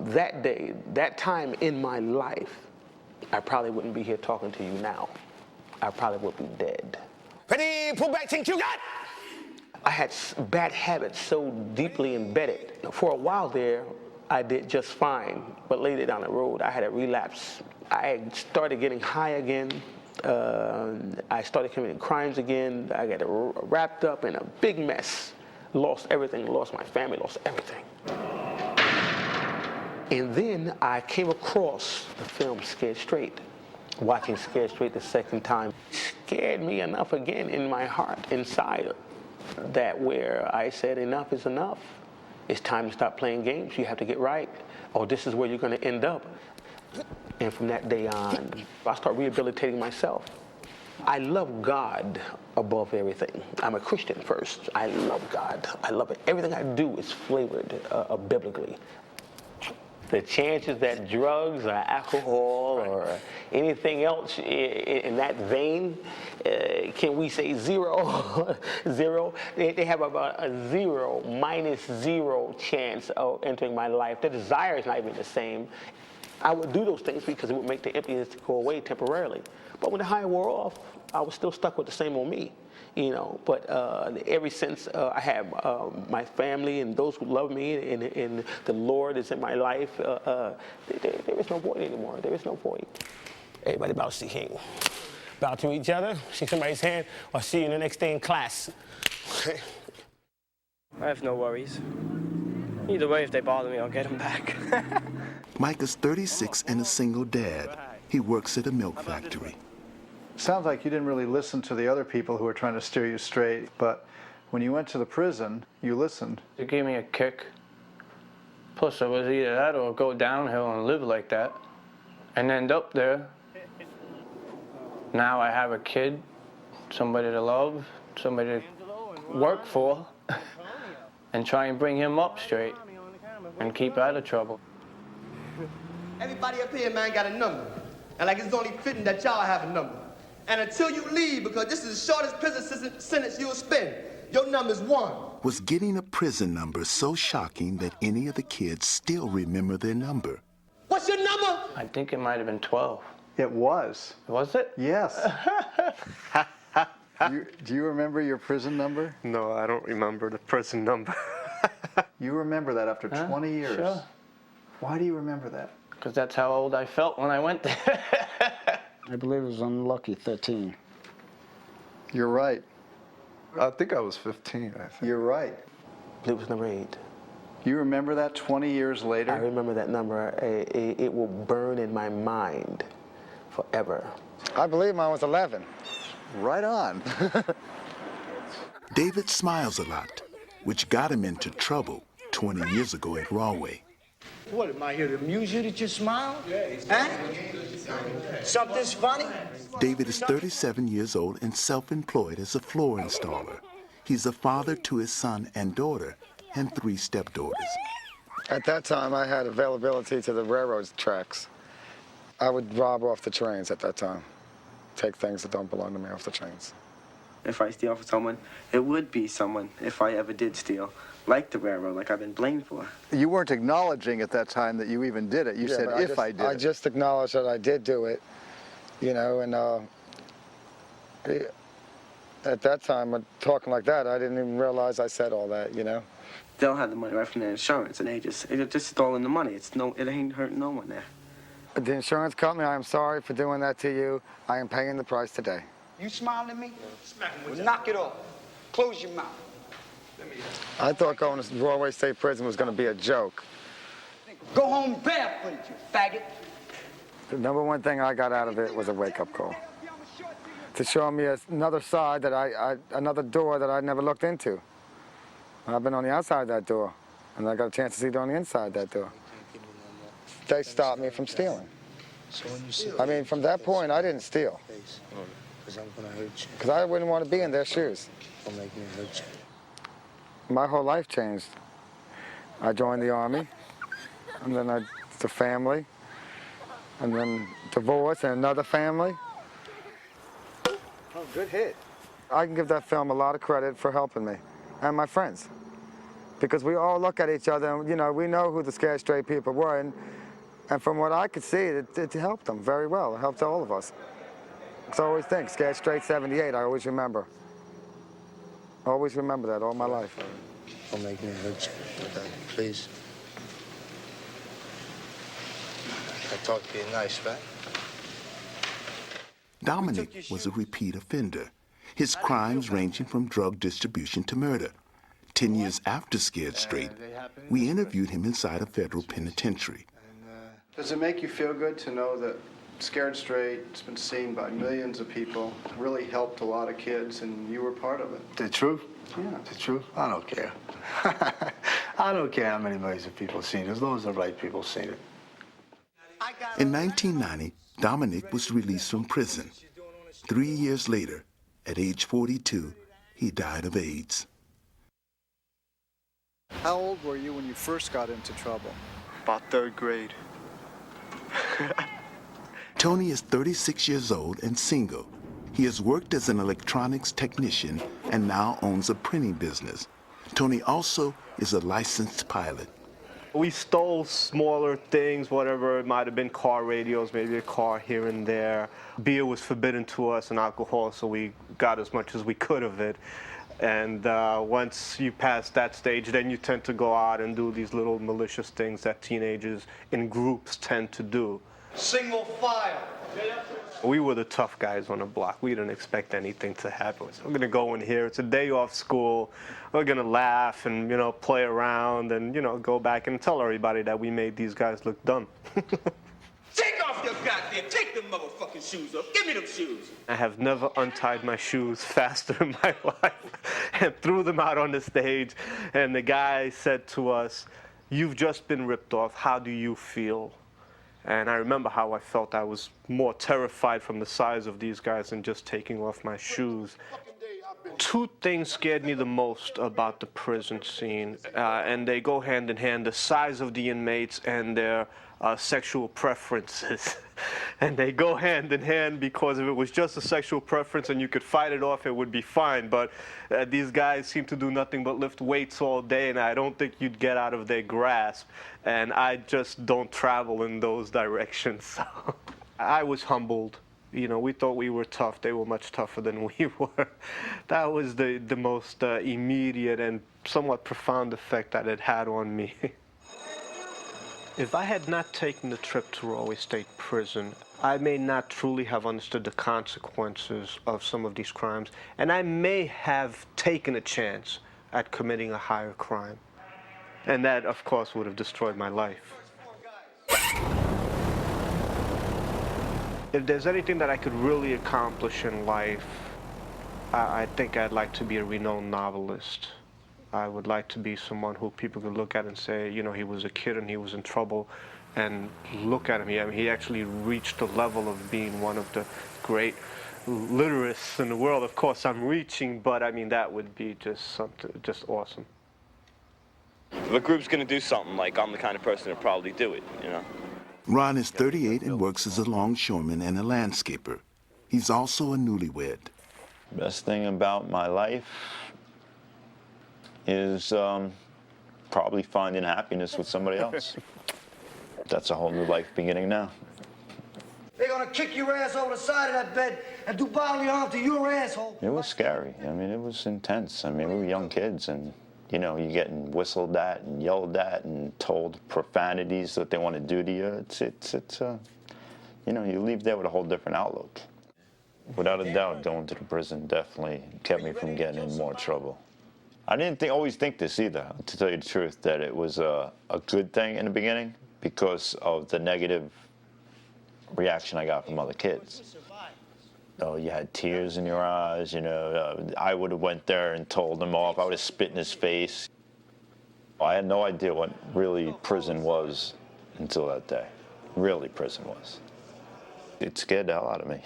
that day, that time in my life, I probably wouldn't be here talking to you now. I probably would be dead. Ready, pull back, think you got. I had bad habits so deeply embedded. For a while there, I did just fine, but later down the road, I had a relapse. I started getting high again. I started committing crimes again. I got wrapped up in a big mess. Lost everything, lost my family, lost everything. And then I came across the film Scared Straight. Watching Scared Straight the second time scared me enough again in my heart, inside, that where I said enough is enough. It's time to stop playing games. You have to get right, or this is where you're going to end up. And from that day on, I started rehabilitating myself. I love God above everything. I'm a Christian first. I love God. I love it. Everything I do is flavored biblically. The chances that drugs or alcohol or anything else in that vein, can we say zero? Zero? They have about a zero, -0 chance of entering my life. The desire is not even the same. I would do those things because it would make the emptiness go away temporarily. But when the high wore off, I was still stuck with the same old me, you know. But ever since I have my family and those who love me and the Lord is in my life, there is no void anymore. There is no void. Everybody about to see bow to each other, shake somebody's hand, or see you the next day in class. I have no worries. Either way, if they bother me, I'll get them back. Mike is 36 and a single dad. He works at a milk factory. Sounds like you didn't really listen to the other people who were trying to steer you straight, but when you went to the prison, you listened. It gave me a kick. Plus, it was either that or go downhill and live like that and end up there. Now I have a kid, somebody to love, somebody to work for, and try and bring him up straight and keep out of trouble. Everybody up here, man, got a number. And like it's only fitting that y'all have a number. And until you leave, because this is the shortest prison sentence you'll spend, your number's 1. Was getting a prison number so shocking that any of the kids still remember their number? What's your number? I think it might have been 12. It was. Was it? Yes. Do you remember your prison number? No, I don't remember the prison number. You remember that after 20 years. Sure. Why do you remember that? Because that's how old I felt when I went there. I believe it was unlucky 13. You're right. I think I was 15, I think. You're right. It was number 8. You remember that 20 years later? I remember that number. It will burn in my mind forever. I believe mine was 11. Right on. David smiles a lot, which got him into trouble 20 years ago at Rahway. What, am I here to amuse you that you smile? Huh? Something's funny? David is 37 years old and self-employed as a floor installer. He's a father to his son and daughter and 3 stepdaughters. At that time, I had availability to the railroad tracks. I would rob off the trains at that time. Take things that don't belong to me off the trains. If I steal from someone, it would be someone, if I ever did steal, like the railroad, like I've been blamed for. You weren't acknowledging at that time that you even did it. You said, if I did it. I just acknowledged that I did do it, you know, and at that time, talking like that, I didn't even realize I said all that, you know. They'll have the money right from their insurance, and they just stolen the money. It ain't hurting no one there. The insurance company, I am sorry for doing that to you. I am paying the price today. You smiling at me? Well, knock it off. Close your mouth. I thought going to Rahway State Prison was going to be a joke. Go home barefoot, you faggot. The number one thing I got out of it was a wake-up call. To show me another side that another door that I never looked into. I've been on the outside of that door, and I got a chance to see it on the inside of that door. They stopped me from stealing. I mean, from that point, I didn't steal. Because I wouldn't want to be in their shoes. My whole life changed. I joined the Army, and then the family, and then divorce and another family. Oh, good hit. I can give that film a lot of credit for helping me, and my friends. because we all look at each other and, you know, we know who the scared straight people were, and from what I could see, it helped them very well. It helped all of us. So I always think, scared straight 78, I always remember. I always remember that all my life. Don't make me hurt you, please. I talk to you nice, right? Dominic was a repeat offender, his crimes ranging from drug distribution to murder. 10 years after Scared Straight, we interviewed him inside a federal penitentiary. Does it make you feel good to know that Scared Straight, it's been seen by millions of people, really helped a lot of kids, and you were part of it? The truth? Yeah. The truth? I don't care. I don't care how many millions of people seen it, as long as the right people seen it. In 1990, Dominic was released from prison. 3 years later, at age 42, he died of AIDS. How old were you when you first got into trouble? About third grade. Tony is 36 years old and single. He has worked as an electronics technician and now owns a printing business. Tony also is a licensed pilot. We stole smaller things, whatever. It might have been car radios, maybe a car here and there. Beer was forbidden to us and alcohol, so we got as much as we could of it. And once you pass that stage, then you tend to go out and do these little malicious things that teenagers in groups tend to do. Single file. We were the tough guys on the block. We didn't expect anything to happen. So we're gonna go in here. It's a day off school. We're gonna laugh and, you know, play around and, you know, go back and tell everybody that we made these guys look dumb. Take off your goddamn, take them motherfucking shoes off. Give me them shoes. I have never untied my shoes faster in my life and threw them out on the stage. And the guy said to us, "You've just been ripped off. How do you feel?" And I remember how I felt. I was more terrified from the size of these guys than just taking off my shoes. Two things scared me the most about the prison scene, and they go hand in hand: the size of the inmates and their sexual preferences. And they go hand in hand, because if it was just a sexual preference and you could fight it off, it would be fine. But these guys seem to do nothing but lift weights all day, and I don't think you'd get out of their grasp. And I just don't travel in those directions. So I was humbled. You know, we thought we were tough. They were much tougher than we were. That was the most immediate and somewhat profound effect that it had on me. If I had not taken the trip to Rahway State Prison, I may not truly have understood the consequences of some of these crimes, and I may have taken a chance at committing a higher crime. And that, of course, would have destroyed my life. If there's anything that I could really accomplish in life, I think I'd like to be a renowned novelist. I would like to be someone who people could look at and say, you know, he was a kid and he was in trouble, and look at him. I mean, he actually reached the level of being one of the great literarists in the world. Of course, I'm reaching, but I mean, that would be just something, just awesome. If a group's gonna do something, like, I'm the kind of person to probably do it, you know? Ron is 38 and works as a longshoreman and a landscaper. He's also a newlywed. Best thing about my life is probably finding happiness with somebody else. That's a whole new life beginning now. They're gonna kick your ass over the side of that bed and do bodily harm to your asshole. It was scary. I mean, it was intense. I mean, we were young kids, and you know, you're getting whistled at and yelled at and told profanities that they want to do to you. It's you know, you leave there with a whole different outlook. Without a doubt, going to the prison definitely kept me from getting in more trouble. I didn't always think this either, to tell you the truth, that it was a good thing in the beginning because of the negative reaction I got from other kids. Oh, you had tears in your eyes, you know. I would have went there and told him off. I would have spit in his face. I had no idea what really prison was until that day. Really prison was. It scared the hell out of me.